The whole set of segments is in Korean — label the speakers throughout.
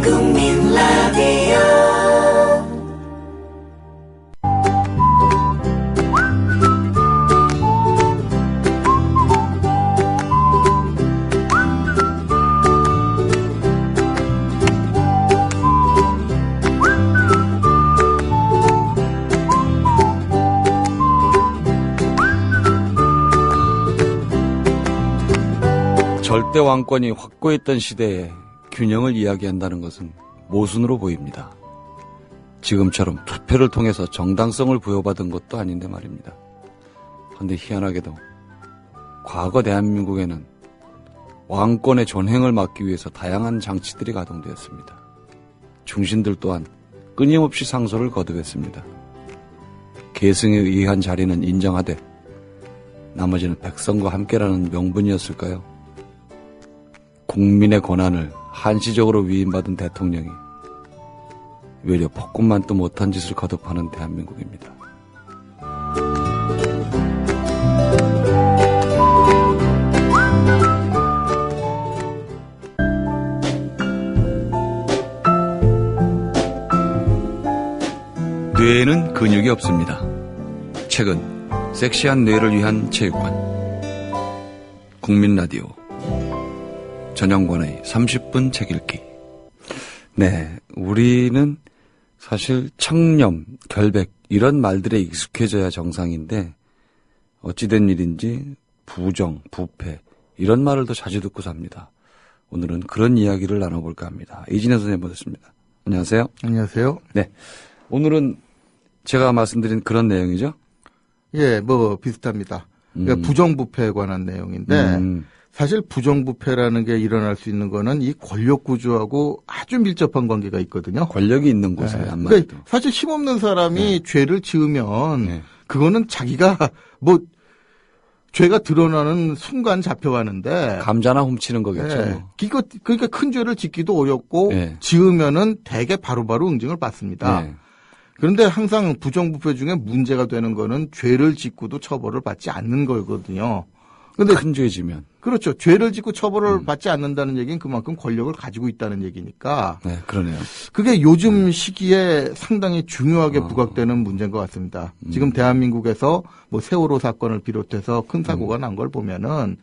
Speaker 1: 국민 라디오
Speaker 2: 절대 왕권이 확고했던 시대에 균형을 이야기한다는 것은 모순으로 보입니다. 지금처럼 투표를 통해서 정당성을 부여받은 것도 아닌데 말입니다. 그런데 희한하게도 과거 대한민국에는 왕권의 존행을 막기 위해서 다양한 장치들이 가동되었습니다. 중신들 또한 끊임없이 상소를 거듭했습니다. 계승에 의한 자리는 인정하되 나머지는 백성과 함께라는 명분이었을까요? 국민의 권한을 한시적으로 위임받은 대통령이 외려 폭군만도 못한 짓을 거듭하는 대한민국입니다. 뇌에는 근육이 없습니다. 최근 섹시한 뇌를 위한 체육관 국민라디오 전영관의 30분 책 읽기. 네, 우리는 사실 청렴, 결백 이런 말들에 익숙해져야 정상인데 어찌된 일인지 부정, 부패 이런 말을 더 자주 듣고 삽니다. 오늘은 그런 이야기를 나눠볼까 합니다. 이진혜 선생님 모셨습니다. 안녕하세요.
Speaker 3: 안녕하세요.
Speaker 2: 네, 오늘은 제가 말씀드린 그런 내용이죠?
Speaker 3: 예, 뭐 비슷합니다. 그러니까 부정부패에 관한 내용인데 사실 부정부패라는 게 일어날 수 있는 거는 이 권력 구조하고 아주 밀접한 관계가 있거든요.
Speaker 2: 권력이 있는 곳에
Speaker 3: 네.
Speaker 2: 한마디로.
Speaker 3: 그러니까 사실 힘없는 사람이
Speaker 2: 네.
Speaker 3: 죄를 지으면
Speaker 2: 네.
Speaker 3: 그거는 자기가 뭐 죄가 드러나는 순간 잡혀가는데
Speaker 2: 감자나 훔치는 거겠죠.
Speaker 3: 네. 그러니까 큰 죄를 짓기도 어렵고
Speaker 2: 네.
Speaker 3: 지으면은 대개 바로바로 응징을 받습니다.
Speaker 2: 네.
Speaker 3: 그런데 항상 부정부패 중에 문제가 되는 거는 죄를 짓고도 처벌을 받지 않는 거거든요. 근데
Speaker 2: 큰 죄 지면.
Speaker 3: 그렇죠. 죄를 짓고 처벌을 받지 않는다는 얘기는 그만큼 권력을 가지고 있다는 얘기니까.
Speaker 2: 네, 그러네요.
Speaker 3: 그게 요즘 시기에 상당히 중요하게 부각되는 문제인 것 같습니다. 지금 대한민국에서 뭐 세월호 사건을 비롯해서 큰 사고가 난 걸 보면은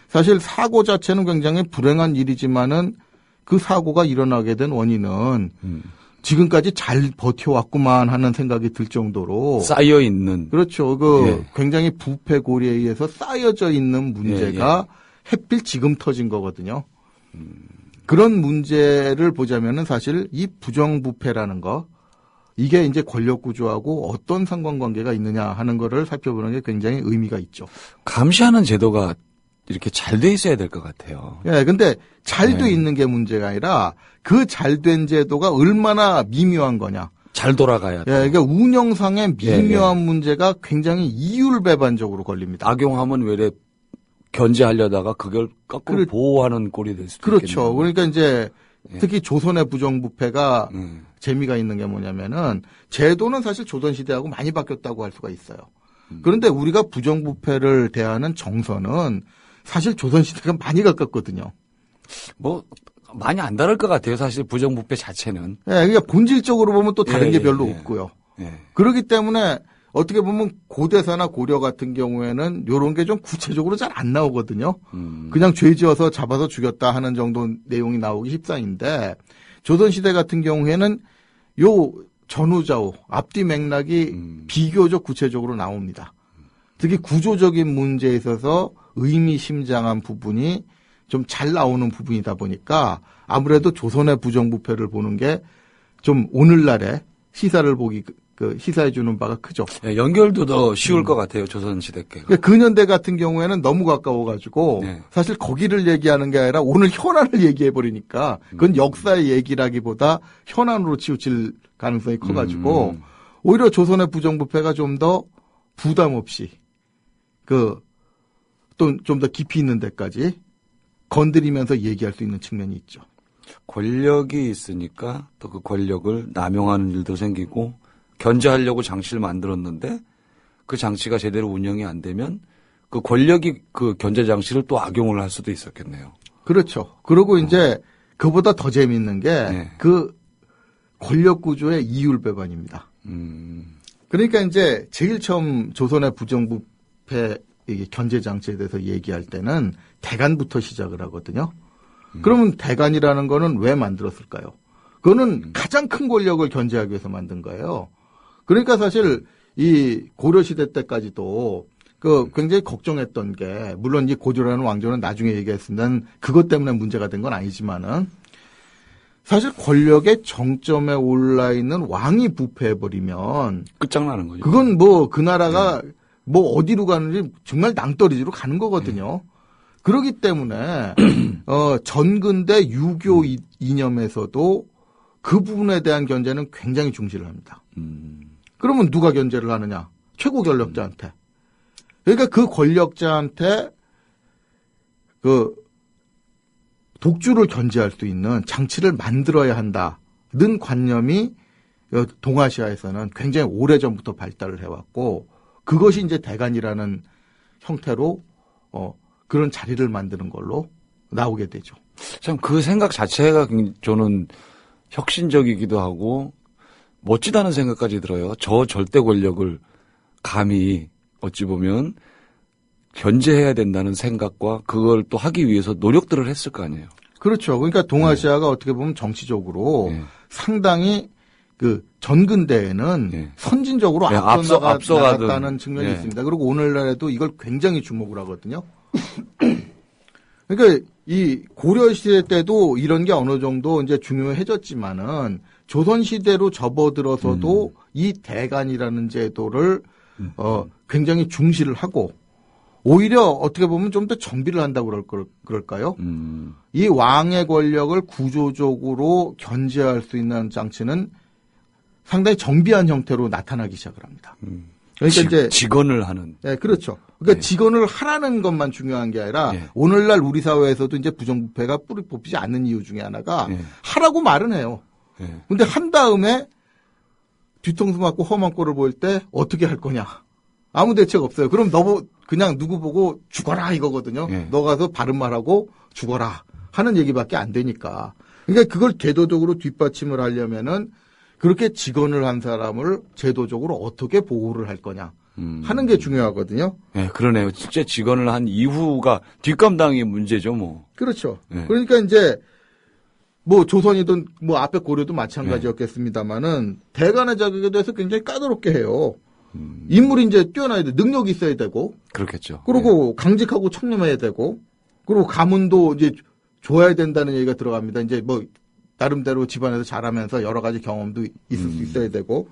Speaker 3: 사실 사고 자체는 굉장히 불행한 일이지만은 그 사고가 일어나게 된 원인은 지금까지 잘 버텨왔구만 하는 생각이 들 정도로
Speaker 2: 쌓여 있는.
Speaker 3: 그렇죠. 굉장히 부패 고리에 의해서 쌓여져 있는 문제가 햇빛 지금 터진 거거든요. 그런 문제를 보자면은 사실 이 부정부패라는 거 이게 이제 권력 구조하고 어떤 상관관계가 있느냐 하는 거를 살펴보는 게 굉장히 의미가 있죠.
Speaker 2: 감시하는 제도가 이렇게 잘 돼 있어야 될 것 같아요.
Speaker 3: 예, 근데 잘 돼 있는 게 문제가 아니라 그 잘 된 제도가 얼마나 미묘한 거냐.
Speaker 2: 잘 돌아가야
Speaker 3: 예,
Speaker 2: 돼.
Speaker 3: 그러니까 운영상의 미묘한 문제가 굉장히 이율배반적으로 걸립니다.
Speaker 2: 악용하면 외래 견제하려다가 그걸 거꾸로 보호하는 꼴이 될 수도
Speaker 3: 그렇죠.
Speaker 2: 있겠네요.
Speaker 3: 그러니까 이제 특히 조선의 부정부패가 재미가 있는 게 뭐냐면은 제도는 사실 조선시대하고 많이 바뀌었다고 할 수가 있어요. 그런데 우리가 부정부패를 대하는 정서는 사실 조선시대가 많이 가깝거든요.
Speaker 2: 뭐 많이 안 다를 것 같아요. 사실 부정부패 자체는.
Speaker 3: 예, 그러니까 본질적으로 보면 또 다른 게 별로 없고요.
Speaker 2: 예.
Speaker 3: 그렇기 때문에 어떻게 보면 고대사나 고려 같은 경우에는 이런 게 좀 구체적으로 잘 안 나오거든요. 그냥 죄 지어서 잡아서 죽였다 하는 정도 내용이 나오기 십상인데 조선시대 같은 경우에는 요 전후좌우 앞뒤 맥락이 비교적 구체적으로 나옵니다. 특히 구조적인 문제에 있어서 의미심장한 부분이 좀 잘 나오는 부분이다 보니까 아무래도 조선의 부정부패를 보는 게 좀 오늘날의 시사를 보기 시사해 주는 바가 크죠.
Speaker 2: 예, 연결도 더 쉬울 것 같아요. 조선시대께.
Speaker 3: 그러니까 근현대 같은 경우에는 너무 가까워가지고
Speaker 2: 네.
Speaker 3: 사실 거기를 얘기하는 게 아니라 오늘 현안을 얘기해 버리니까 그건 역사의 얘기라기보다 현안으로 치우칠 가능성이 커가지고 오히려 조선의 부정부패가 좀 더 부담 없이 또 좀 더 깊이 있는 데까지 건드리면서 얘기할 수 있는 측면이 있죠.
Speaker 2: 권력이 있으니까 또 그 권력을 남용하는 일도 생기고 견제하려고 장치를 만들었는데 그 장치가 제대로 운영이 안 되면 그 권력이 그 견제 장치를 또 악용을 할 수도 있었겠네요.
Speaker 3: 그렇죠. 그리고 이제 그보다 더 재미있는 게
Speaker 2: 네.
Speaker 3: 그 권력 구조의 이율 배반입니다. 그러니까 이제 제일 처음 조선의 부정부패 견제 장치에 대해서 얘기할 때는 대간부터 시작을 하거든요. 그러면 대간이라는 거는 왜 만들었을까요? 그거는 가장 큰 권력을 견제하기 위해서 만든 거예요. 그러니까 사실 이 고려시대 때까지도 그 굉장히 걱정했던 게, 물론 이 고조라는 왕조는 나중에 얘기했습니다. 그것 때문에 문제가 된 건 아니지만은 사실 권력의 정점에 올라 있는 왕이 부패해버리면
Speaker 2: 끝장나는 거죠.
Speaker 3: 그건 뭐 그 나라가 뭐 어디로 가는지 정말 낭떠러지로 가는 거거든요. 그렇기 때문에 전근대 유교 이념에서도 그 부분에 대한 견제는 굉장히 중시를 합니다. 그러면 누가 견제를 하느냐? 최고 권력자한테. 그러니까 그 권력자한테 그 독주를 견제할 수 있는 장치를 만들어야 한다는 관념이 동아시아에서는 굉장히 오래전부터 발달을 해왔고, 그것이 이제 대간이라는 형태로 그런 자리를 만드는 걸로 나오게 되죠.
Speaker 2: 참 그 생각 자체가 저는 혁신적이기도 하고 멋지다는 생각까지 들어요. 저 절대 권력을 감히 어찌 보면 견제해야 된다는 생각과 그걸 또 하기 위해서 노력들을 했을 거 아니에요.
Speaker 3: 그렇죠. 그러니까 동아시아가 어떻게 보면 정치적으로 상당히 그 전근대에는 선진적으로 앞서 나갔다는 측면이 있습니다. 그리고 오늘날에도 이걸 굉장히 주목을 하거든요. 그러니까 이 고려시대 때도 이런 게 어느 정도 이제 중요해졌지만은 조선시대로 접어들어서도 이 대간이라는 제도를 굉장히 중시를 하고, 오히려 어떻게 보면 좀 더 정비를 한다고 그럴까요? 이 왕의 권력을 구조적으로 견제할 수 있는 장치는 상당히 정비한 형태로 나타나기 시작을 합니다. 그러니까 이제
Speaker 2: 직언을 하는.
Speaker 3: 네, 그렇죠. 그러니까 직언을 하라는 것만 중요한 게 아니라 오늘날 우리 사회에서도 이제 부정부패가 뿌리 뽑히지 않는 이유 중에 하나가 하라고 말은 해요. 근데 한 다음에 뒤통수 맞고 험한 꼴을 보일 때 어떻게 할 거냐? 아무 대책 없어요. 그럼 그냥 누구 보고 죽어라 이거거든요. 너 가서 바른 말하고 죽어라 하는 얘기밖에 안 되니까. 그러니까 그걸 제도적으로 뒷받침을 하려면은 그렇게 직언을 한 사람을 제도적으로 어떻게 보호를 할 거냐 하는 게 중요하거든요.
Speaker 2: 네, 그러네요. 진짜 직언을 한 이후가 뒷감당이 문제죠, 뭐.
Speaker 3: 그렇죠. 그러니까 이제 뭐 조선이든 뭐 앞에 고려도 마찬가지였겠습니다만은 대간의 자격에 대해서 굉장히 까다롭게 해요. 인물이 이제 뛰어나야 돼. 능력이 있어야 되고.
Speaker 2: 그렇겠죠.
Speaker 3: 그리고 강직하고 청렴해야 되고. 그리고 가문도 이제 좋아야 된다는 얘기가 들어갑니다. 이제 뭐 나름대로 집안에서 자라면서 여러 가지 경험도 있을 수 있어야 되고.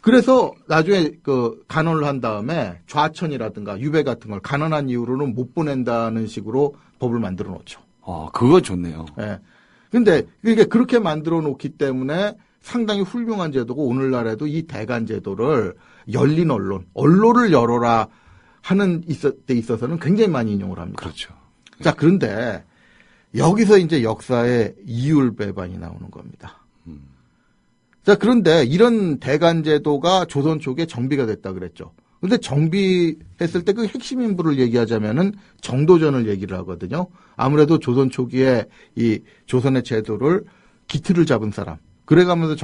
Speaker 3: 그래서 나중에 그 간언을 한 다음에 좌천이라든가 유배 같은 걸 간언한 이유로는 못 보낸다는 식으로 법을 만들어 놓죠.
Speaker 2: 아, 그거 좋네요.
Speaker 3: 예. 근데 이게 그렇게 만들어 놓기 때문에 상당히 훌륭한 제도고, 오늘날에도 이 대간 제도를 열린 언론을 열어라 하는 데 있어서는 굉장히 많이 인용을 합니다.
Speaker 2: 그렇죠.
Speaker 3: 자, 그런데 여기서 이제 역사의 이율 배반이 나오는 겁니다. 자, 그런데 이런 대간 제도가 조선 초기에 정비가 됐다 그랬죠. 근데 정비했을 때 그 핵심 인물을 얘기하자면은 정도전을 얘기를 하거든요. 아무래도 조선 초기에 이 조선의 제도를 기틀을 잡은 사람, 그래가면서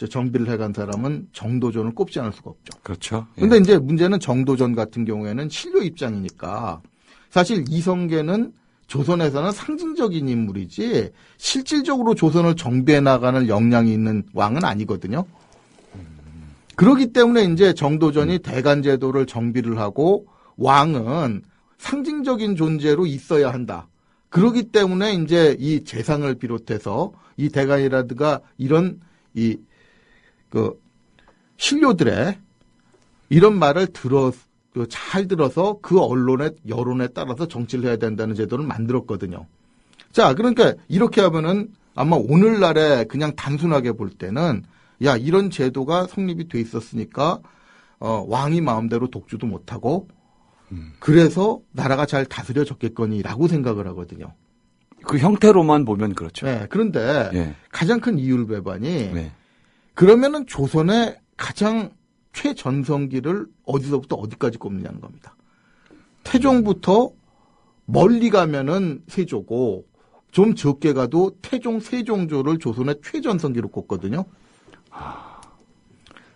Speaker 3: 정비를 해간 사람은 정도전을 꼽지 않을 수가 없죠.
Speaker 2: 그렇죠.
Speaker 3: 근데 이제 문제는 정도전 같은 경우에는 신료 입장이니까 사실 이성계는 조선에서는 상징적인 인물이지 실질적으로 조선을 정비해 나가는 역량이 있는 왕은 아니거든요. 그렇기 때문에 이제 정도전이 대간 제도를 정비를 하고 왕은 상징적인 존재로 있어야 한다. 그렇기 때문에 이제 이 재상을 비롯해서 이 대간이라든가 이런 신료들의 이런 말을 잘 들어서 그 언론의 여론에 따라서 정치를 해야 된다는 제도를 만들었거든요. 자, 그러니까 이렇게 하면은 아마 오늘날에 그냥 단순하게 볼 때는 야, 이런 제도가 성립이 돼 있었으니까 왕이 마음대로 독주도 못하고 그래서 나라가 잘 다스려졌겠거니라고 생각을 하거든요.
Speaker 2: 그 형태로만 보면 그렇죠.
Speaker 3: 네, 그런데 가장 큰 이율 배반이 그러면은 조선의 가장 최전성기를 어디서부터 어디까지 꼽느냐는 겁니다. 태종부터 멀리 가면은 세조고 좀 적게 가도 태종 세종조를 조선의 최전성기로 꼽거든요.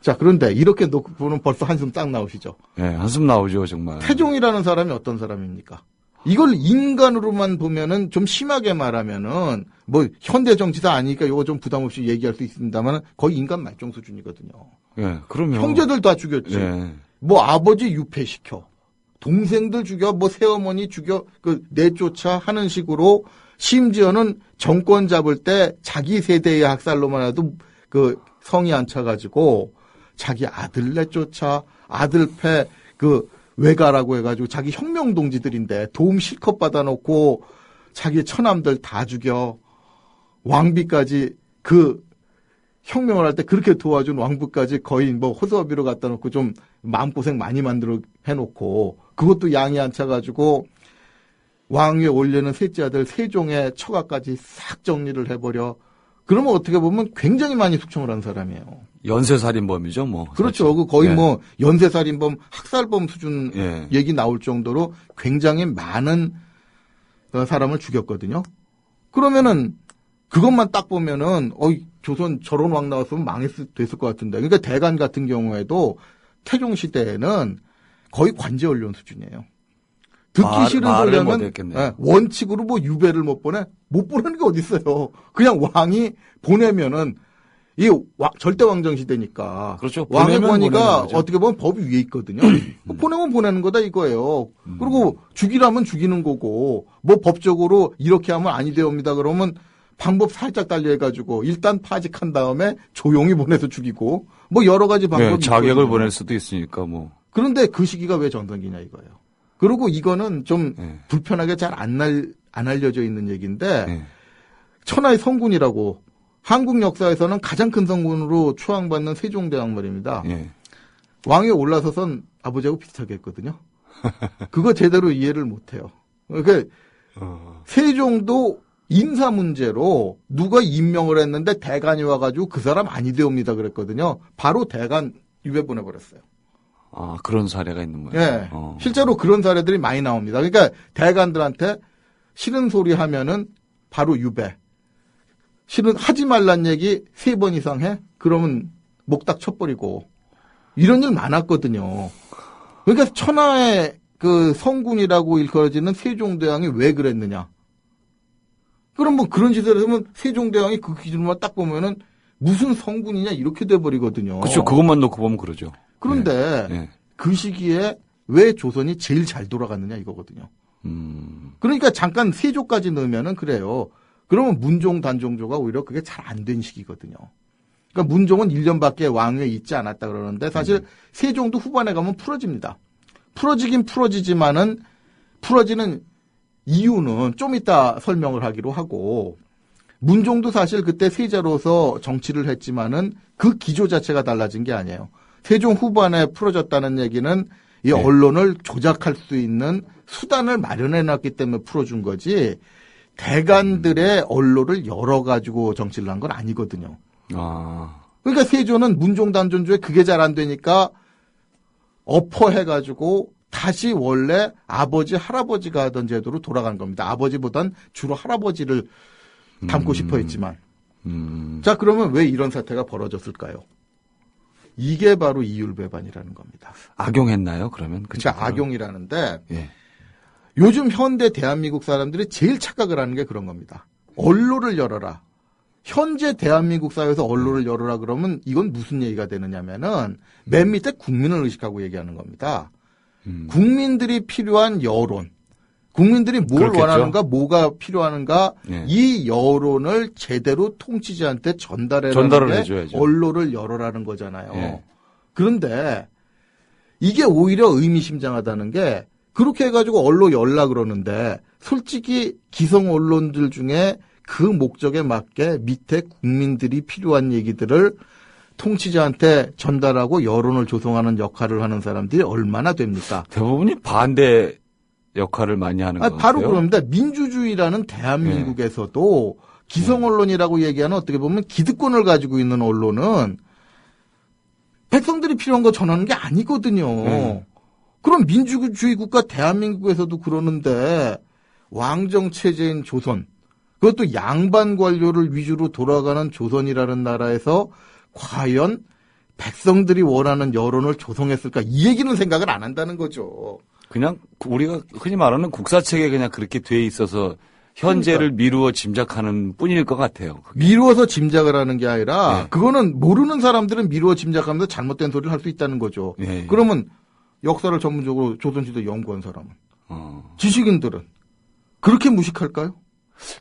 Speaker 3: 자, 그런데 이렇게 놓고 보면 벌써 한숨 딱 나오시죠.
Speaker 2: 네, 한숨 나오죠, 정말.
Speaker 3: 태종이라는 사람이 어떤 사람입니까? 이걸 인간으로만 보면은 좀 심하게 말하면은 뭐 현대 정치사 아니니까 이거 좀 부담 없이 얘기할 수 있습니다만 거의 인간 말종 수준이거든요.
Speaker 2: 예, 그러면.
Speaker 3: 형제들 다 죽였지.
Speaker 2: 예.
Speaker 3: 뭐 아버지 유폐시켜. 동생들 죽여, 뭐 새어머니 죽여, 내쫓아 하는 식으로 심지어는 정권 잡을 때 자기 세대의 학살로만 해도 성이 안 차가지고 자기 아들 내쫓아, 아들 패 외가라고 해가지고 자기 혁명 동지들인데 도움 실컷 받아놓고 자기 처남들 다 죽여. 왕비까지 혁명을 할 때 그렇게 도와준 왕부까지 거의 뭐 호수아비로 갖다 놓고 좀 마음고생 많이 만들어 해놓고 그것도 양이 안 차가지고 왕위에 올려는 셋째 아들 세종의 처가까지 싹 정리를 해버려. 그러면 어떻게 보면 굉장히 많이 숙청을 한 사람이에요.
Speaker 2: 연쇄살인범이죠, 뭐.
Speaker 3: 그렇죠.
Speaker 2: 사실.
Speaker 3: 거의
Speaker 2: 예.
Speaker 3: 뭐 연쇄살인범, 학살범 수준
Speaker 2: 예.
Speaker 3: 얘기 나올 정도로 굉장히 많은 사람을 죽였거든요. 그러면은 그것만 딱 보면은 조선 저런 왕 나왔으면 됐을 것 같은데. 그러니까 대간 같은 경우에도 태종 시대에는 거의 관제 언론 수준이에요. 듣기 싫은 소리면 원칙으로 뭐 유배를 못 보내는 게 어디 있어요. 그냥 왕이 보내면은 이 절대 왕정 시대니까.
Speaker 2: 그렇죠.
Speaker 3: 왕의 권위가 어떻게 보면 법 위에 있거든요. 보내면 보내는 거다 이거예요. 그리고 죽이라면 죽이는 거고 뭐 법적으로 이렇게 하면 아니 되옵니다. 그러면 방법 살짝 달리해가지고 일단 파직한 다음에 조용히 보내서 죽이고 뭐 여러 가지 방법이
Speaker 2: 자객을
Speaker 3: 있거든요.
Speaker 2: 보낼 수도 있으니까 뭐.
Speaker 3: 그런데 그 시기가 왜 전성기냐 이거예요. 그리고 이거는 좀 불편하게 잘 안 알려져 있는 얘기인데 천하의 성군이라고 한국 역사에서는 가장 큰 성군으로 추앙받는 세종대왕 말입니다. 왕위에 올라서선 아버지하고 비슷하게 했거든요. 그거 제대로 이해를 못해요. 그러니까 세종도 인사 문제로 누가 임명을 했는데 대간이 와가지고 그 사람 아니 되옵니다 그랬거든요. 바로 대간 유배 보내버렸어요.
Speaker 2: 아, 그런 사례가 있는 거예요?
Speaker 3: 예. 실제로 그런 사례들이 많이 나옵니다. 그러니까 대간들한테 싫은 소리 하면은 바로 유배. 하지 말란 얘기 3번 이상 해? 그러면 목딱 쳐버리고. 이런 일 많았거든요. 그러니까 천하의 성군이라고 일컬어지는 세종대왕이 왜 그랬느냐. 그럼 뭐 그런 짓을 하면 세종대왕이 그 기준만 딱 보면은 무슨 성군이냐 이렇게 돼버리거든요.
Speaker 2: 그렇죠. 그것만 놓고 보면 그러죠.
Speaker 3: 그런데 그 시기에 왜 조선이 제일 잘 돌아갔느냐 이거거든요. 그러니까 잠깐 세조까지 넣으면은 그래요. 그러면 문종 단종조가 오히려 그게 잘 안 된 시기거든요. 그러니까 문종은 1년밖에 왕위에 있지 않았다 그러는데 사실 세종도 후반에 가면 풀어집니다. 풀어지긴 풀어지지만은 풀어지는 이유는 좀 이따 설명을 하기로 하고 문종도 사실 그때 세자로서 정치를 했지만은 그 기조 자체가 달라진 게 아니에요. 세종 후반에 풀어졌다는 얘기는 이 언론을 조작할 수 있는 수단을 마련해 놨기 때문에 풀어준 거지 대간들의 언론을 열어가지고 정치를 한 건 아니거든요.
Speaker 2: 아.
Speaker 3: 그러니까 세조는 문종 단종조에 그게 잘 안 되니까 엎어해가지고 다시 원래 아버지 할아버지가 하던 제도로 돌아간 겁니다. 아버지보단 주로 할아버지를 담고 싶어 했지만. 자, 그러면 왜 이런 사태가 벌어졌을까요? 이게 바로 이율배반이라는 겁니다.
Speaker 2: 악용했나요, 그러면?
Speaker 3: 그러니까 악용이라는데 요즘 현대 대한민국 사람들이 제일 착각을 하는 게 그런 겁니다. 언론을 열어라. 현재 대한민국 사회에서 언론을 열어라 그러면 이건 무슨 얘기가 되느냐면은 맨 밑에 국민을 의식하고 얘기하는 겁니다. 국민들이 필요한 여론, 국민들이 뭘
Speaker 2: 그렇겠죠.
Speaker 3: 원하는가, 뭐가 필요하는가, 이 여론을 제대로 통치자한테 전달을
Speaker 2: 해줘야죠.
Speaker 3: 언론을 열어라는 거잖아요. 그런데 이게 오히려 의미심장하다는 게 그렇게 해가지고 언론 열라 그러는데 솔직히 기성 언론들 중에 그 목적에 맞게 밑에 국민들이 필요한 얘기들을 통치자한테 전달하고 여론을 조성하는 역할을 하는 사람들이 얼마나 됩니까?
Speaker 2: 대부분이 반대 역할을 많이 하는 것 같아요.
Speaker 3: 바로 그럽니다. 민주주의라는 대한민국에서도 기성 언론이라고 얘기하는 어떻게 보면 기득권을 가지고 있는 언론은 백성들이 필요한 거 전하는 게 아니거든요. 그럼 민주주의 국가 대한민국에서도 그러는데 왕정 체제인 조선 그것도 양반 관료를 위주로 돌아가는 조선이라는 나라에서 과연 백성들이 원하는 여론을 조성했을까? 이 얘기는 생각을 안 한다는 거죠.
Speaker 2: 그냥 우리가 흔히 말하는 국사책에 그냥 그렇게 돼 있어서 현재를 미루어 짐작하는 뿐일 것 같아요. 그게.
Speaker 3: 미루어서 짐작을 하는 게 아니라
Speaker 2: 네.
Speaker 3: 그거는 모르는 사람들은 미루어 짐작하면서 잘못된 소리를 할 수 있다는 거죠.
Speaker 2: 예.
Speaker 3: 그러면 역사를 전문적으로 조선시대 연구한 사람은
Speaker 2: 어.
Speaker 3: 지식인들은 그렇게 무식할까요?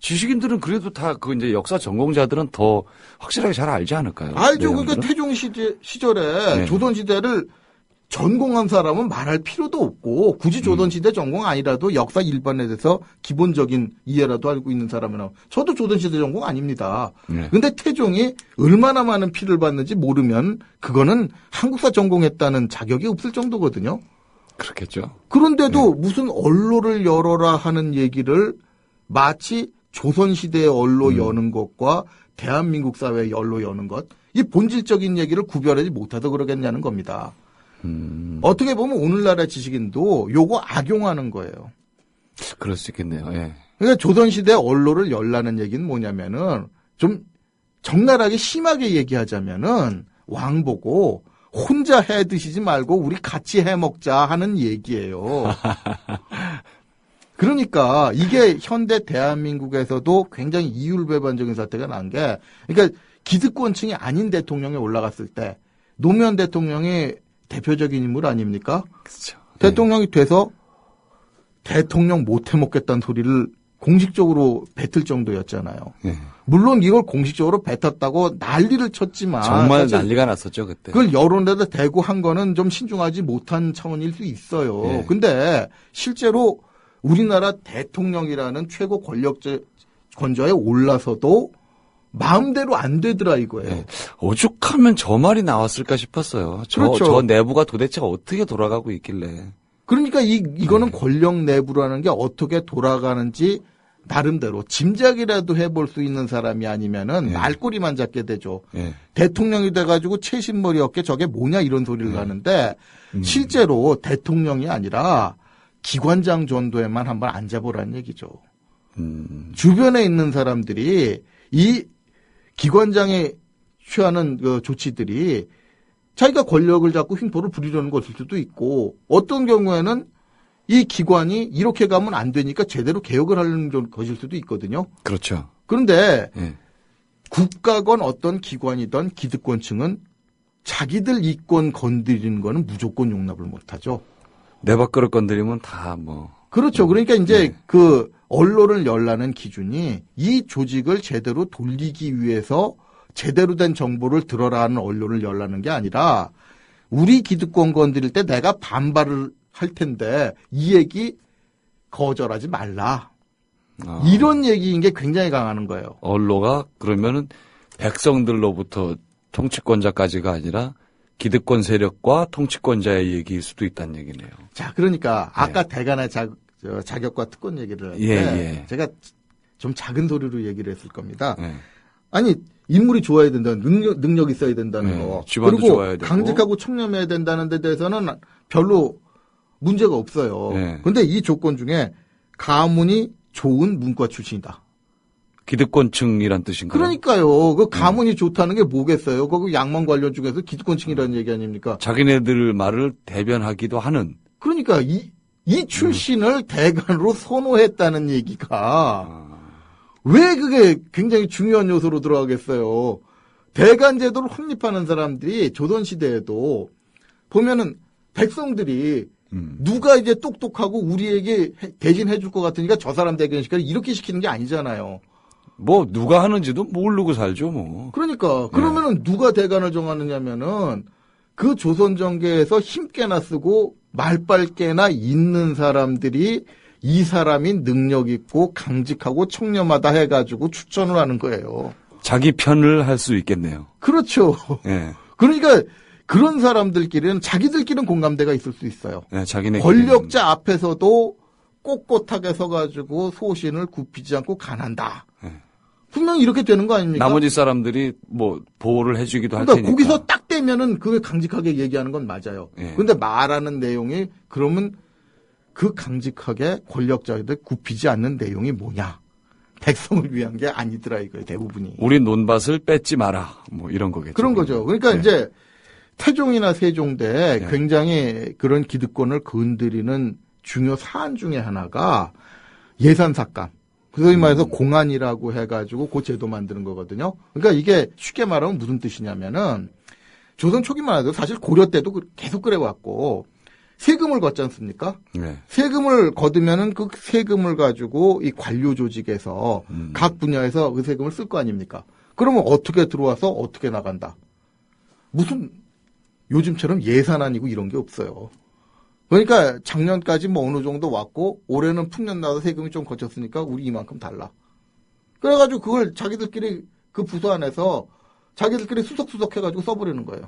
Speaker 2: 지식인들은 그래도 다 그 이제 역사 전공자들은 더 확실하게 잘 알지 않을까요?
Speaker 3: 알죠. 그러니까
Speaker 2: 내용들은?
Speaker 3: 태종 시절에
Speaker 2: 네.
Speaker 3: 조선 시대를 전공한 사람은 말할 필요도 없고 굳이 조선 시대 전공 아니라도 역사 일반에 대해서 기본적인 이해라도 알고 있는 사람이나 저도 조선 시대 전공 아닙니다.
Speaker 2: 네.
Speaker 3: 근데 태종이 얼마나 많은 피를 받는지 모르면 그거는 한국사 전공했다는 자격이 없을 정도거든요.
Speaker 2: 그렇겠죠.
Speaker 3: 그런데도 무슨 언로를 열어라 하는 얘기를 마치 조선시대의 언로 여는 것과 대한민국 사회의 언로 여는 것, 이 본질적인 얘기를 구별하지 못해서 그러겠냐는 겁니다. 어떻게 보면 오늘날의 지식인도 요거 악용하는 거예요.
Speaker 2: 그럴 수 있겠네요. 예.
Speaker 3: 그러니까 조선시대 언로를 열라는 얘기는 뭐냐면은 좀 적나라하게 심하게 얘기하자면은 왕 보고 혼자 해 드시지 말고 우리 같이 해 먹자 하는 얘기예요. 그러니까 이게 현대 대한민국에서도 굉장히 이율배반적인 사태가 난 게, 그러니까 기득권층이 아닌 대통령이 올라갔을 때 노무현 대통령이 대표적인 인물 아닙니까?
Speaker 2: 그렇죠.
Speaker 3: 대통령이 돼서 대통령 못 해먹겠다는 소리를 공식적으로 뱉을 정도였잖아요.
Speaker 2: 예.
Speaker 3: 물론 이걸 공식적으로 뱉었다고 난리를 쳤지만
Speaker 2: 정말
Speaker 3: 사실
Speaker 2: 난리가 났었죠 그때.
Speaker 3: 그걸 여론에다 대고 한 거는 좀 신중하지 못한 차원일 수 있어요.
Speaker 2: 예.
Speaker 3: 근데 실제로 우리나라 대통령이라는 최고 권좌에 올라서도 마음대로 안 되더라 이거예요.
Speaker 2: 예. 오죽하면 저 말이 나왔을까 싶었어요.
Speaker 3: 그렇죠.
Speaker 2: 저 내부가 도대체 어떻게 돌아가고 있길래.
Speaker 3: 그러니까 이거는 권력 내부라는 게 어떻게 돌아가는지 나름대로 짐작이라도 해볼 수 있는 사람이 아니면은 말꼬리만 잡게 되죠.
Speaker 2: 예.
Speaker 3: 대통령이 돼가지고 채신머리 어깨 저게 뭐냐 이런 소리를 하는데 실제로 대통령이 아니라 기관장 정도에만 한번 앉아보라는 얘기죠. 주변에 있는 사람들이 이 기관장에 취하는 그 조치들이 자기가 권력을 잡고 횡포를 부리려는 것일 수도 있고 어떤 경우에는 이 기관이 이렇게 가면 안 되니까 제대로 개혁을 하려는 것일 수도 있거든요.
Speaker 2: 그렇죠.
Speaker 3: 그런데
Speaker 2: 예.
Speaker 3: 국가건 어떤 기관이든 기득권층은 자기들 이권 건드리는 거는 무조건 용납을 못하죠.
Speaker 2: 내 밥그릇 건드리면 다 뭐.
Speaker 3: 그렇죠. 그러니까 이제
Speaker 2: 네.
Speaker 3: 그 언론을 열라는 기준이 이 조직을 제대로 돌리기 위해서 제대로 된 정보를 들어라 하는 언론을 열라는 게 아니라 우리 기득권 건드릴 때 내가 반발을 할 텐데 이 얘기 거절하지 말라. 이런 얘기인 게 굉장히 강하는 거예요.
Speaker 2: 언로가 그러면은 백성들로부터 통치권자까지가 아니라 기득권 세력과 통치권자의 얘기일 수도 있다는 얘기네요.
Speaker 3: 자, 그러니까 아까 대간의 자격과 특권 얘기를 할 때
Speaker 2: 예.
Speaker 3: 제가 좀 작은 소리로 얘기를 했을 겁니다.
Speaker 2: 예.
Speaker 3: 아니 인물이 좋아야 된다는 능력 있어야 된다는
Speaker 2: 네,
Speaker 3: 거.
Speaker 2: 집안도
Speaker 3: 그리고
Speaker 2: 좋아야 되고.
Speaker 3: 강직하고 청렴해야 된다는 데 대해서는 별로 문제가 없어요.
Speaker 2: 네.
Speaker 3: 근데 이 조건 중에 가문이 좋은 문과 출신이다.
Speaker 2: 기득권층이란 뜻인가요?
Speaker 3: 그러니까요. 그 가문이 좋다는 게 뭐겠어요? 그 양만 관련 중에서 기득권층이라는 얘기 아닙니까?
Speaker 2: 자기네들 말을 대변하기도 하는.
Speaker 3: 그러니까 이 출신을 대간으로 선호했다는 얘기가 왜 그게 굉장히 중요한 요소로 들어가겠어요. 대간 제도를 확립하는 사람들이 조선시대에도 보면은 백성들이 누가 이제 똑똑하고 우리에게 대신 해줄 것 같으니까 저 사람 대변시켜 이렇게 시키는 게 아니잖아요.
Speaker 2: 뭐 누가 하는지도 모르고 살죠 뭐.
Speaker 3: 그러니까 그러면은 누가 대간을 정하느냐면은 그 조선 정계에서 힘께나 쓰고 말빨께나 있는 사람들이 이 사람이 능력 있고 강직하고 청렴하다 해가지고 추천을 하는 거예요.
Speaker 2: 자기 편을 할 수 있겠네요.
Speaker 3: 그렇죠.
Speaker 2: 예.
Speaker 3: 그러니까 그런 사람들끼리는 자기들끼리는 공감대가 있을 수 있어요.
Speaker 2: 예, 자기네
Speaker 3: 권력자 앞에서도 꼿꼿하게 서가지고 소신을 굽히지 않고 간한다. 분명히 이렇게 되는 거 아닙니까?
Speaker 2: 나머지 사람들이 뭐 보호를 해주기도 할
Speaker 3: 그러니까
Speaker 2: 테니까.
Speaker 3: 거기서 딱 되면은 그게 강직하게 얘기하는 건 맞아요.
Speaker 2: 예.
Speaker 3: 근데 말하는 내용이 그러면 그 강직하게 권력자들 굽히지 않는 내용이 뭐냐? 백성을 위한 게 아니더라 이거예요. 대부분이.
Speaker 2: 우리 논밭을 뺏지 마라. 뭐 이런 거겠죠.
Speaker 3: 그런 거죠. 그러니까
Speaker 2: 네.
Speaker 3: 이제 태종이나 세종대
Speaker 2: 네.
Speaker 3: 굉장히 그런 기득권을 건드리는 중요 사안 중에 하나가 예산삭감. 소위 말해서 공안이라고 해가지고 그 제도 만드는 거거든요. 그러니까 이게 쉽게 말하면 무슨 뜻이냐면은 조선 초기만 해도 사실 고려 때도 계속 그래왔고 세금을 걷지 않습니까?
Speaker 2: 네.
Speaker 3: 세금을 거두면은 그 세금을 가지고 이 관료 조직에서 각 분야에서 그 세금을 쓸 거 아닙니까? 그러면 어떻게 들어와서 어떻게 나간다? 무슨 요즘처럼 예산안이고 이런 게 없어요. 그러니까 작년까지 뭐 어느 정도 왔고 올해는 풍년 나서 세금이 좀 거쳤으니까 우리 이만큼 달라. 그래가지고 그걸 자기들끼리 그 부서 안에서 자기들끼리 수석수석 해가지고 써버리는 거예요.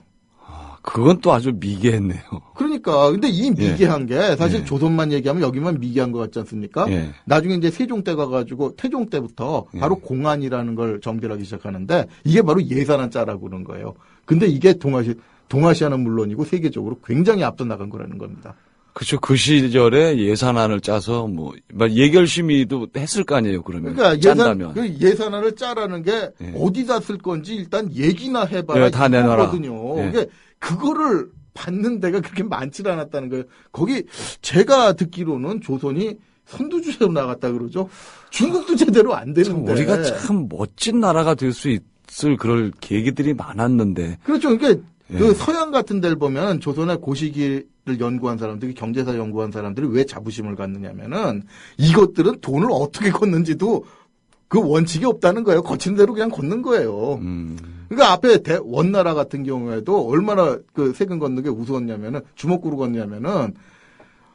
Speaker 2: 그건 또 아주 미개했네요.
Speaker 3: 그러니까 근데 이 미개한 게 사실
Speaker 2: 예.
Speaker 3: 조선만 얘기하면 여기만 미개한 것 같지 않습니까?
Speaker 2: 예.
Speaker 3: 나중에 이제 세종 때 가가지고 태종 때부터
Speaker 2: 예.
Speaker 3: 바로 공안이라는 걸 정결하기 시작하는데 이게 바로 예산안 짜라고 그러는 거예요. 근데 이게 동아시아는 물론이고 세계적으로 굉장히 앞서 나간 거라는 겁니다.
Speaker 2: 그렇죠. 그 시절에 예산안을 짜서 뭐 예결심의도 했을 거 아니에요. 그러면
Speaker 3: 그러니까
Speaker 2: 짠다면.
Speaker 3: 예산안을 짜라는 게
Speaker 2: 예.
Speaker 3: 어디다 쓸 건지 일단 얘기나 해봐라.
Speaker 2: 예, 다 내놔라.
Speaker 3: 이거거든요.
Speaker 2: 예.
Speaker 3: 그러니까 그거를 받는 데가 그렇게 많지 않았다는 거예요. 거기 제가 듣기로는 조선이 선두주자로 나갔다 그러죠. 중국도 제대로 안
Speaker 2: 참
Speaker 3: 되는데.
Speaker 2: 우리가 참 멋진 나라가 될 수 있을 그럴 계기들이 많았는데.
Speaker 3: 그렇죠. 그러니까
Speaker 2: 예.
Speaker 3: 그 서양 같은 데를 보면 조선의 고시기를 연구한 사람들이 경제사 연구한 사람들이 왜 자부심을 갖느냐면은 이것들은 돈을 어떻게 걷는지도 그 원칙이 없다는 거예요. 거친 대로 그냥 걷는 거예요. 그러니까 앞에 원나라 같은 경우에도 얼마나 그 세금 걷는 게 우스웠냐면은 주먹구로 걷냐면은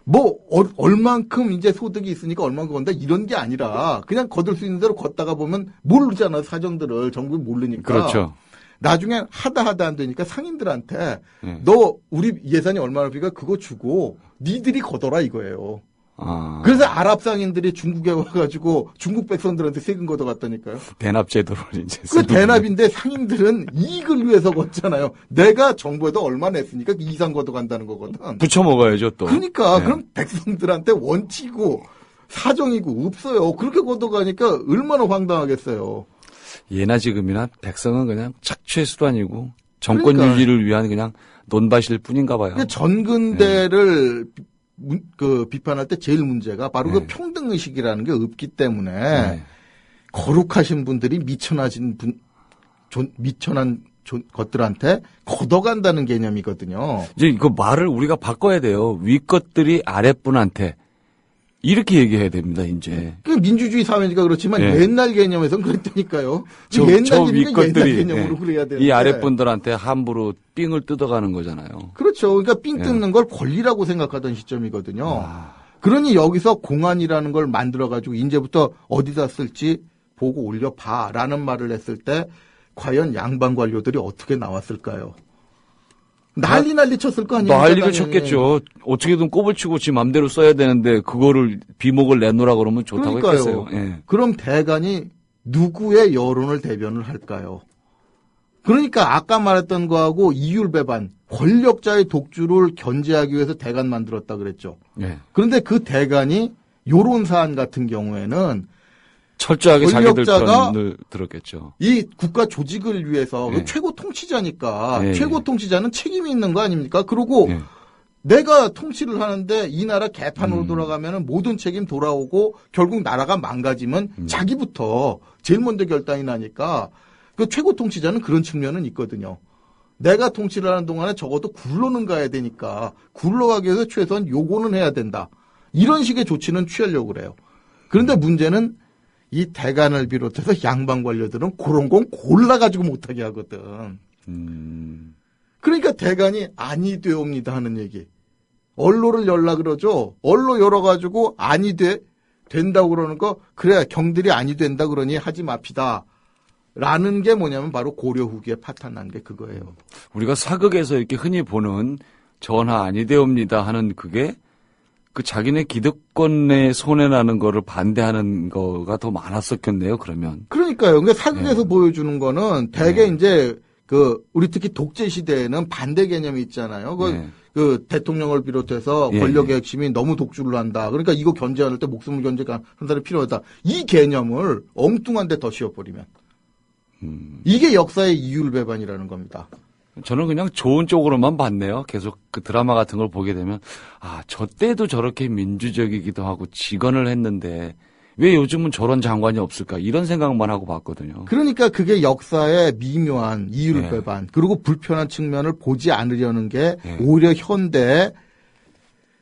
Speaker 3: 뭐 얼만큼 이제 소득이 있으니까 얼만큼 건다 이런 게 아니라 그냥 거둘 수 있는 대로 걷다가 보면 모르잖아요. 사정들을 정부가 모르니까.
Speaker 2: 그렇죠.
Speaker 3: 나중에 하다 안 되니까 상인들한테
Speaker 2: 네.
Speaker 3: 너 우리 예산이 얼마나 비니까 그거 주고 니들이 걷어라 이거예요.
Speaker 2: 아.
Speaker 3: 그래서 아랍 상인들이 중국에 와가지고 중국 백성들한테 세금 걷어갔다니까요.
Speaker 2: 대납 제도를 이제.
Speaker 3: 그 대납인데 상인들은 이익을 위해서 걷잖아요. 내가 정부에도 얼마 냈으니까 그 이상 걷어간다는 거거든.
Speaker 2: 부쳐 먹어야죠 또.
Speaker 3: 그러니까
Speaker 2: 네.
Speaker 3: 그럼 백성들한테 원칙이고 사정이고 없어요. 그렇게 걷어가니까 얼마나 황당하겠어요.
Speaker 2: 예나 지금이나 백성은 그냥 착취의 수단이고 정권
Speaker 3: 그러니까.
Speaker 2: 유지를 위한 그냥 논밭일 뿐인가 봐요.
Speaker 3: 그러니까 전근대를 그 비판할 때 제일 문제가 바로
Speaker 2: 네.
Speaker 3: 그 평등의식이라는 게 없기 때문에
Speaker 2: 네.
Speaker 3: 거룩하신 분들이 미천한 것들한테 걷어간다는 개념이거든요.
Speaker 2: 이제 이거 말을 우리가 바꿔야 돼요. 위 것들이 아랫분한테 이렇게 얘기해야 됩니다. 이제.
Speaker 3: 그 민주주의 사회니까 그렇지만
Speaker 2: 네.
Speaker 3: 옛날 개념에서는 그랬다니까요.
Speaker 2: 저
Speaker 3: 옛날
Speaker 2: 위
Speaker 3: 개념이 옛날
Speaker 2: 것들이
Speaker 3: 개념으로 그래야 되는데.
Speaker 2: 이 아랫분들한테 함부로 삥을 뜯어가는 거잖아요.
Speaker 3: 그렇죠. 그러니까 삥
Speaker 2: 네.
Speaker 3: 뜯는 걸 권리라고 생각하던 시점이거든요.
Speaker 2: 아.
Speaker 3: 그러니 여기서 공안이라는 걸 만들어가지고 이제부터 어디다 쓸지 보고 올려봐라는 말을 했을 때 과연 양반 관료들이 어떻게 나왔을까요? 난리 쳤을 거 아니에요.
Speaker 2: 난리를 쳤겠죠. 어떻게든 꼽을 치고 지 맘대로 써야 되는데 그거를 비목을 내놓으라 그러면 좋다고
Speaker 3: 그러니까요.
Speaker 2: 했겠어요. 예.
Speaker 3: 그럼 대간이 누구의 여론을 대변을 할까요? 그러니까 아까 말했던 거하고 이율배반, 권력자의 독주를 견제하기 위해서 대간 만들었다 그랬죠.
Speaker 2: 예.
Speaker 3: 그런데 그 대간이 요런 사안 같은 경우에는
Speaker 2: 철저하게 자기들
Speaker 3: 권력자가
Speaker 2: 편을 들었겠죠.
Speaker 3: 이 국가 조직을 위해서
Speaker 2: 네.
Speaker 3: 최고 통치자니까
Speaker 2: 네.
Speaker 3: 최고 통치자는 책임이 있는 거 아닙니까? 그리고
Speaker 2: 예.
Speaker 3: 내가 통치를 하는데 이 나라 개판으로 돌아가면 모든 책임 돌아오고 결국 나라가 망가지면 자기부터 제일 먼저 결단이 나니까 그 최고 통치자는 그런 측면은 있거든요. 내가 통치를 하는 동안에 적어도 굴러는 가야 되니까 굴러가기 위해서 최소한 요거는 해야 된다. 이런 식의 조치는 취하려고 그래요. 그런데 문제는 이 대간을 비롯해서 양반 관료들은 그런 건 골라가지고 못하게 하거든. 그러니까 대간이 아니 되옵니다 하는 얘기. 언로를 열라 그러죠. 언로 열어가지고 아니 된다고 그러는 거 그래 경들이 아니 된다 그러니 하지 맙시다. 라는 게 뭐냐면 바로 고려 후기에 파탄난 게 그거예요.
Speaker 2: 우리가 사극에서 이렇게 흔히 보는 전하 아니되옵니다 하는 그게 그 자기네 기득권에 손해나는 거를 반대하는 거가 더 많았었겠네요, 그러면.
Speaker 3: 그러니까요. 그러니까 사극에서 보여주는 거는 대개 이제 우리 특히 독재 시대에는 반대 개념이 있잖아요.
Speaker 2: 예.
Speaker 3: 대통령을 비롯해서
Speaker 2: 예,
Speaker 3: 권력의 핵심이 너무 독주를 한다. 그러니까 이거 견제할 때 목숨을 견제한 사람이 필요하다. 이 개념을 엉뚱한데 더 씌워버리면. 이게 역사의 이율배반이라는 겁니다.
Speaker 2: 저는 그냥 좋은 쪽으로만 봤네요. 계속 그 드라마 같은 걸 보게 되면, 저 때도 저렇게 민주적이기도 하고 직언을 했는데, 왜 요즘은 저런 장관이 없을까? 이런 생각만 하고 봤거든요.
Speaker 3: 그러니까 그게 역사의 미묘한 이율배반, 그리고 불편한 측면을 보지 않으려는 게 오히려 현대에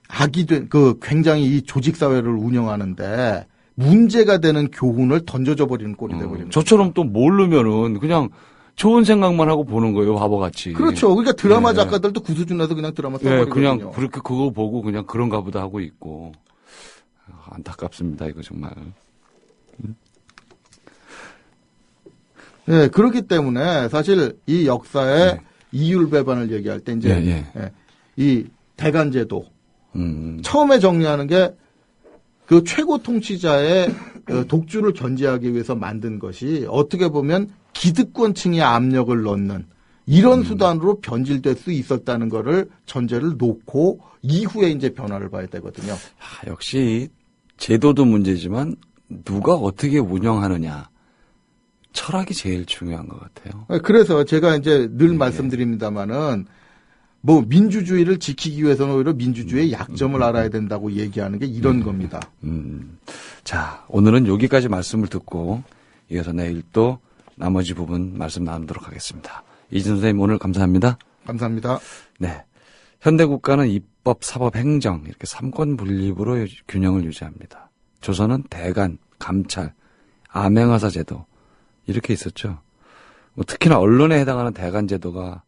Speaker 3: 악이 된, 굉장히 이 조직사회를 운영하는데 문제가 되는 교훈을 던져줘 버리는 꼴이 돼버리는 거죠.
Speaker 2: 저처럼 또 모르면은 그냥 좋은 생각만 하고 보는 거예요, 바보같이.
Speaker 3: 그렇죠. 그러니까 드라마 작가들도 구수준에서 그냥 드라마 써버리거든요.
Speaker 2: 그냥 그렇게 그거 보고 그냥 그런가 보다 하고 있고. 안타깝습니다, 이거 정말.
Speaker 3: 네, 그렇기 때문에 사실 이 역사의 이율배반을 얘기할 때 이제 이 대간제도 처음에 정리하는 게 그 최고 통치자의 독주를 견제하기 위해서 만든 것이 어떻게 보면 기득권층의 압력을 넣는 이런 수단으로 변질될 수 있었다는 거를 전제를 놓고 이후에 이제 변화를 봐야 되거든요.
Speaker 2: 역시 제도도 문제지만 누가 어떻게 운영하느냐. 철학이 제일 중요한 것 같아요.
Speaker 3: 그래서 제가 이제 늘 말씀드립니다마는 뭐 민주주의를 지키기 위해서는 오히려 민주주의의 약점을 알아야 된다고 얘기하는 게 이런 겁니다.
Speaker 2: 자, 오늘은 여기까지 말씀을 듣고 이어서 내일 또 나머지 부분 말씀 나누도록 하겠습니다. 이진수 선생님 오늘 감사합니다.
Speaker 3: 감사합니다.
Speaker 2: 네. 현대 국가는 입법, 사법, 행정 이렇게 3권 분립으로 균형을 유지합니다. 조선은 대간, 감찰, 암행어사 제도 이렇게 있었죠. 특히나 언론에 해당하는 대간 제도가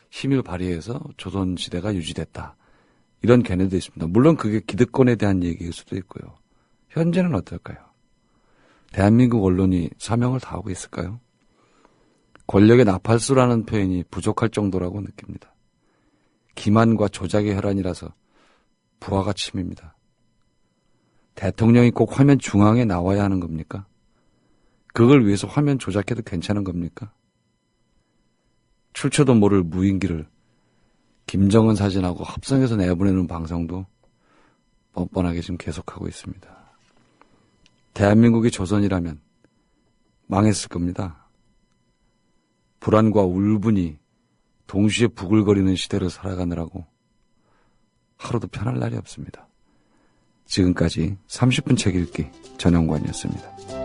Speaker 2: 힘을 발휘해서 조선 시대가 유지됐다. 이런 견해도 있습니다. 물론 그게 기득권에 대한 얘기일 수도 있고요. 현재는 어떨까요? 대한민국 언론이 사명을 다하고 있을까요? 권력의 나팔수라는 표현이 부족할 정도라고 느낍니다. 기만과 조작의 혈안이라서 부하가 침입니다. 대통령이 꼭 화면 중앙에 나와야 하는 겁니까? 그걸 위해서 화면 조작해도 괜찮은 겁니까? 출처도 모를 무인기를 김정은 사진하고 합성해서 내보내는 방송도 뻔뻔하게 지금 계속하고 있습니다. 대한민국이 조선이라면 망했을 겁니다. 불안과 울분이 동시에 부글거리는 시대를 살아가느라고 하루도 편할 날이 없습니다. 지금까지 30분 책 읽기 전영관이었습니다.